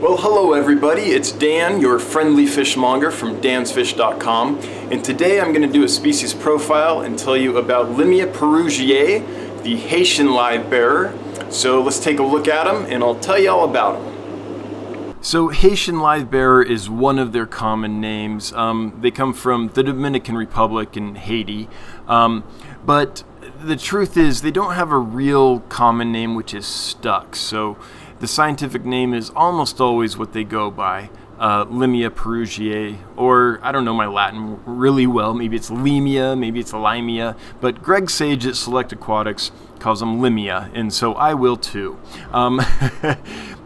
Well, hello everybody, it's Dan, your friendly fishmonger from dansfish.com, and today I'm going to do a species profile and tell you about Limia perugiae, the Haitian live bearer. So let's take a look at them and I'll tell you all about them. So Haitian live bearer is one of their common names. They come from the Dominican Republic and Haiti, but the truth is they don't have a real common name which is stuck. So the scientific name is almost always what they go by, Limia perugiae, or I don't know my Latin really well. Maybe it's Limia, maybe it's Limia, but Greg Sage at Select Aquatics calls them Limia, and so I will too.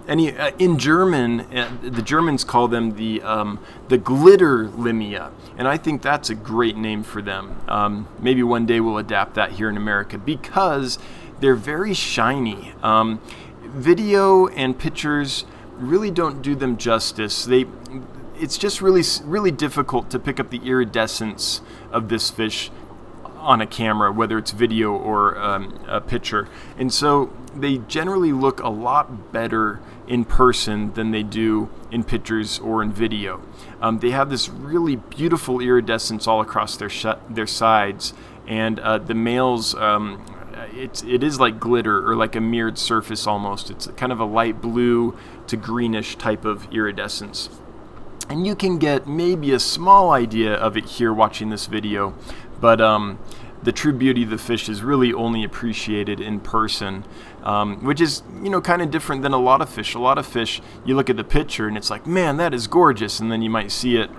In German, the Germans call them the glitter Limia, and I think that's a great name for them. Maybe one day we'll adapt that here in America because they're very shiny. Video and pictures really don't do them justice. It's just really difficult to pick up the iridescence of this fish on a camera, whether it's video or a picture. And so they generally look a lot better in person than they do in pictures or in video. They have this really beautiful iridescence all across their sides, and the males, it is like glitter or like a mirrored surface almost. It's kind of a light blue to greenish type of iridescence. And you can get maybe a small idea of it here watching this video, but the true beauty of the fish is really only appreciated in person, which is, kind of different than a lot of fish. A lot of fish, you look at the picture and it's like, man, that is gorgeous, and then you might see it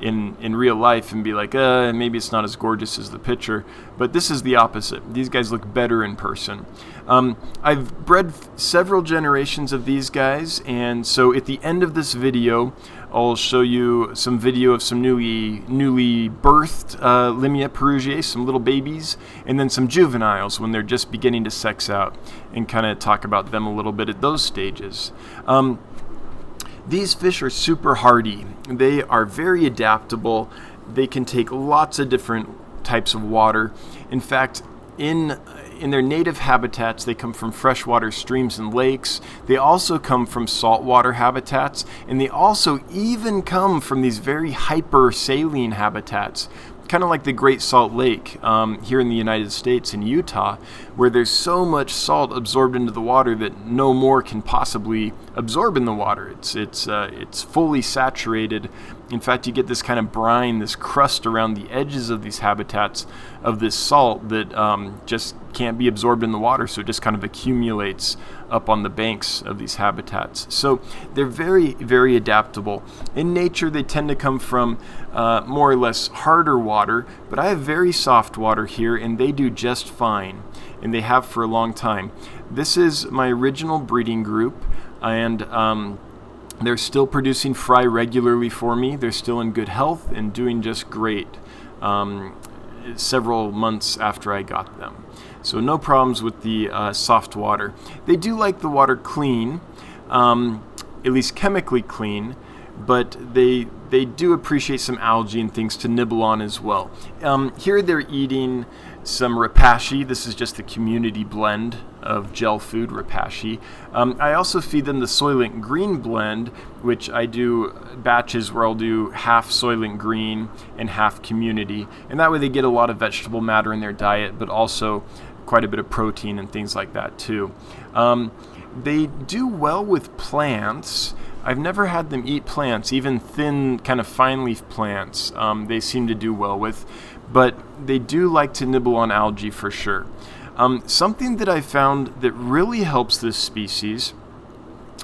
in real life and be like, maybe it's not as gorgeous as the picture. But this is the opposite. These guys look better in person. I've bred several generations of these guys, and so at the end of this video, I'll show you some video of some newly birthed Limia perugiae, some little babies, and then some juveniles when they're just beginning to sex out, and kind of talk about them a little bit at those stages. These fish are super hardy. They are very adaptable. They can take lots of different types of water. In fact, in their native habitats, they come from freshwater streams and lakes. They also come from saltwater habitats, and they also even come from these very hyper-saline habitats, kind of like the Great Salt Lake here in the United States in Utah, where there's so much salt absorbed into the water that no more can possibly absorb in the water. It's fully saturated. In fact, you get this kind of brine, this crust around the edges of these habitats of this salt that just can't be absorbed in the water, so it just kind of accumulates up on the banks of these habitats. So they're very, very adaptable. In nature, they tend to come from more or less harder water, but I have very soft water here, and they do just fine, and they have for a long time. This is my original breeding group, and they're still producing fry regularly for me. They're still in good health and doing just great several months after I got them. So no problems with the soft water. They do like the water clean, at least chemically clean, but they do appreciate some algae and things to nibble on as well. Here they're eating some rapashi. This is just the community blend of gel food, rapashi. I also feed them the Soylent Green blend, which I do batches where I'll do half Soylent Green and half community, and that way they get a lot of vegetable matter in their diet, but also quite a bit of protein and things like that too. They do well with plants. I've never had them eat plants, even thin, kind of fine leaf plants. They seem to do well with, but they do like to nibble on algae for sure. Something that I found that really helps this species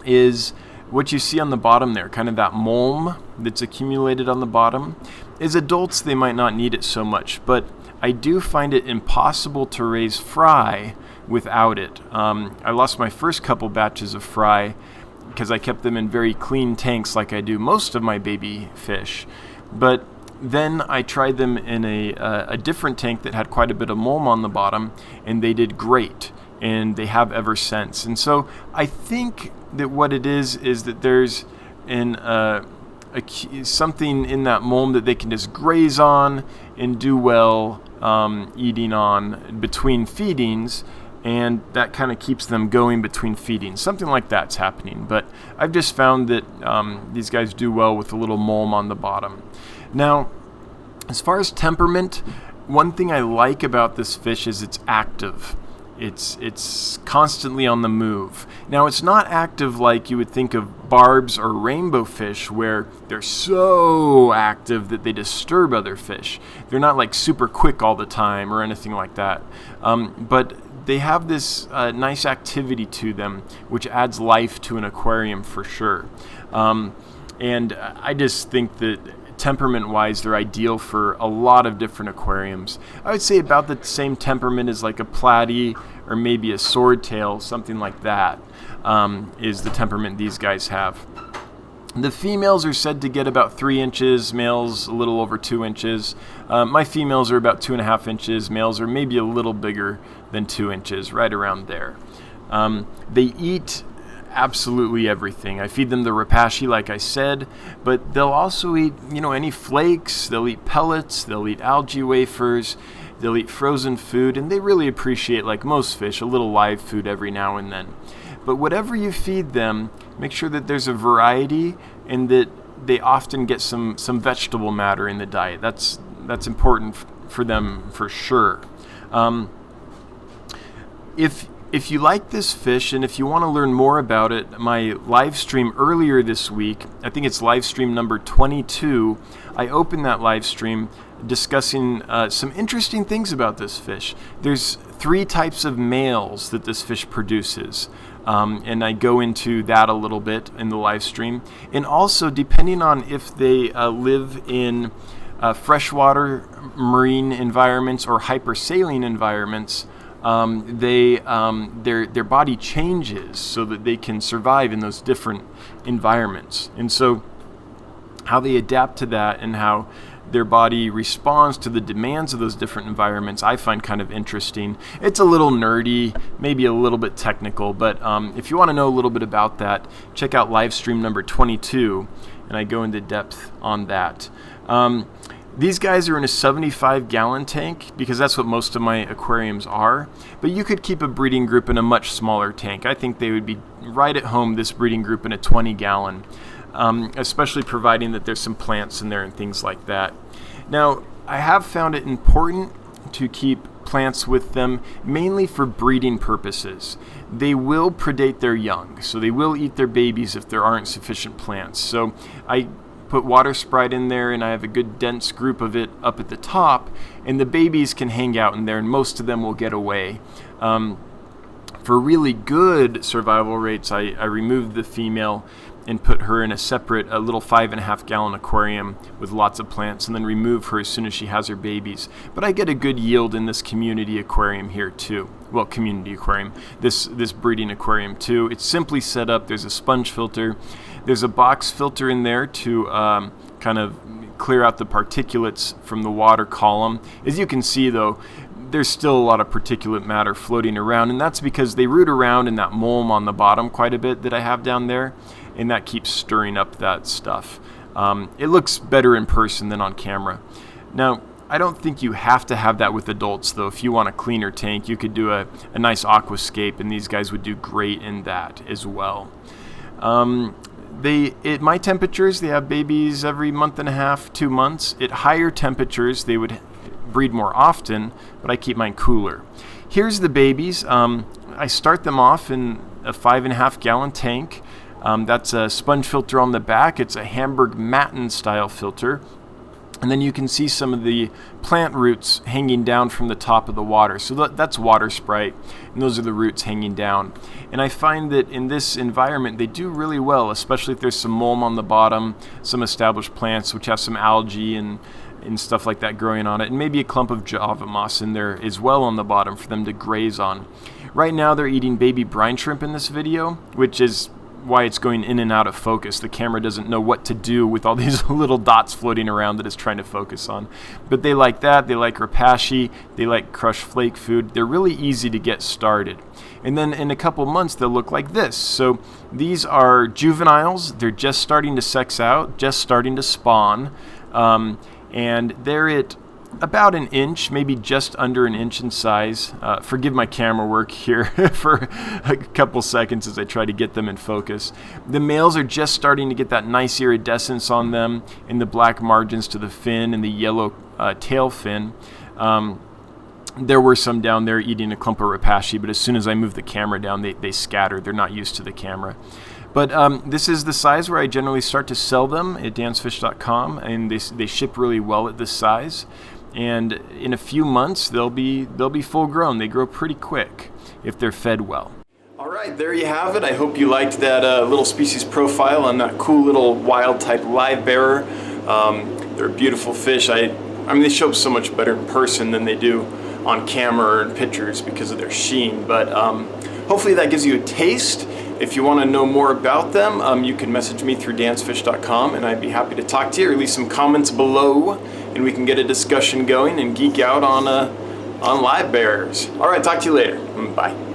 is what you see on the bottom there, kind of that mulm that's accumulated on the bottom. As adults, they might not need it so much, but I do find it impossible to raise fry without it. I lost my first couple batches of fry because I kept them in very clean tanks like I do most of my baby fish. But then I tried them in a different tank that had quite a bit of mulm on the bottom, and they did great, and they have ever since. And so I think that what it is that there's something in that mulm that they can just graze on and do well eating on between feedings, and that kind of keeps them going between feeding. Something like that's happening, but I've just found that these guys do well with a little mulm on the bottom. Now, as far as temperament, one thing I like about this fish is it's active. It's constantly on the move. Now, it's not active like you would think of barbs or rainbow fish, where they're so active that they disturb other fish. They're not like super quick all the time or anything like that. But they have this nice activity to them, which adds life to an aquarium for sure. And I just think that temperament-wise, they're ideal for a lot of different aquariums. I would say about the same temperament as like a platy or maybe a swordtail, something like that, is the temperament these guys have. The females are said to get about 3 inches, males a little over 2 inches. My females are about 2.5 inches, males are maybe a little bigger than 2 inches, right around there. They eat absolutely everything. I feed them the rapashi, like I said, but they'll also eat, any flakes. They'll eat pellets. They'll eat algae wafers. They'll eat frozen food, and they really appreciate, like most fish, a little live food every now and then. But whatever you feed them, make sure that there's a variety and that they often get some vegetable matter in the diet. That's important for them for sure. If you like this fish and if you want to learn more about it, my live stream earlier this week, I think it's live stream number 22, I opened that live stream discussing some interesting things about this fish. There's 3 types of males that this fish produces, and I go into that a little bit in the live stream. And also, depending on if they live in freshwater marine environments or hypersaline environments, their body changes so that they can survive in those different environments. And so how they adapt to that and how their body responds to the demands of those different environments, I find kind of interesting. It's a little nerdy, maybe a little bit technical, but if you want to know a little bit about that, check out live stream number 22, and I go into depth on that. These guys are in a 75-gallon tank because that's what most of my aquariums are. But you could keep a breeding group in a much smaller tank. I think they would be right at home, this breeding group, in a 20-gallon, especially providing that there's some plants in there and things like that. Now, I have found it important to keep plants with them mainly for breeding purposes. They will predate their young, so they will eat their babies if there aren't sufficient plants. So I put water sprite in there, and I have a good dense group of it up at the top, and the babies can hang out in there, and most of them will get away. For really good survival rates, I removed the female and put her in a separate, a little 5.5-gallon aquarium with lots of plants, and then remove her as soon as she has her babies. But I get a good yield in this community aquarium here too. Well, community aquarium, this breeding aquarium too. It's simply set up. There's a sponge filter. There's a box filter in there to kind of clear out the particulates from the water column. As you can see, though, there's still a lot of particulate matter floating around, and that's because they root around in that mulm on the bottom quite a bit that I have down there, and that keeps stirring up that stuff. It looks better in person than on camera. Now, I don't think you have to have that with adults, though. If you want a cleaner tank, you could do a nice aquascape, and these guys would do great in that as well. At my temperatures, they have babies every month and a half, 2 months. At higher temperatures, they would breed more often, but I keep mine cooler. Here's the babies. I start them off in a 5.5-gallon tank. That's a sponge filter on the back. It's a Hamburg Matten style filter. And then you can see some of the plant roots hanging down from the top of the water. So that's water sprite, and those are the roots hanging down. And I find that in this environment, they do really well, especially if there's some mulm on the bottom, some established plants which have some algae and stuff like that growing on it, and maybe a clump of java moss in there as well on the bottom for them to graze on. Right now, they're eating baby brine shrimp in this video, which is why it's going in and out of focus. The camera doesn't know what to do with all these little dots floating around that it's trying to focus on. But they like that. They like rapashi. They like crushed flake food. They're really easy to get started. And then in a couple months, they'll look like this. So these are juveniles. They're just starting to sex out, just starting to spawn. And they're at about an inch, maybe just under an inch in size. Forgive my camera work here for a couple seconds as I try to get them in focus. The males are just starting to get that nice iridescence on them in the black margins to the fin and the yellow tail fin. There were some down there eating a clump of rapaceae, but as soon as I move the camera down, they scatter. They're not used to the camera. But this is the size where I generally start to sell them at dansfish.com, and they ship really well at this size. And in a few months, they'll be full grown. They grow pretty quick if they're fed well. All right, there you have it. I hope you liked that little species profile on that cool little wild type live bearer. They're beautiful fish. I mean, they show up so much better in person than they do on camera or in pictures because of their sheen. But hopefully that gives you a taste. If you want to know more about them, you can message me through dansfish.com, and I'd be happy to talk to you, or leave some comments below, and we can get a discussion going and geek out on live bearers. All right, talk to you later. Bye.